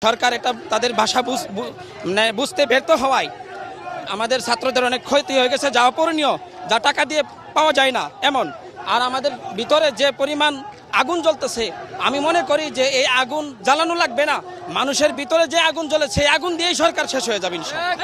সরকার এটা তাদের ভাষা বুঝতে ব্যর্থ হওয়ায় আমাদের ছাত্রদের অনেক ক্ষতি হয়ে গেছে, যা অপূরণীয়, যা টাকা দিয়ে পাওয়া যায় না এমন। আর আমাদের ভিতরে যে পরিমাণ আগুন জ্বলতেছে, আমি মনে করি যে এই আগুন জ্বালানো লাগবে না, মানুষের ভিতরে যে আগুন জ্বলে সেই আগুন দিয়েই সরকার শেষ হয়ে যাবে ইনশাআল্লাহ।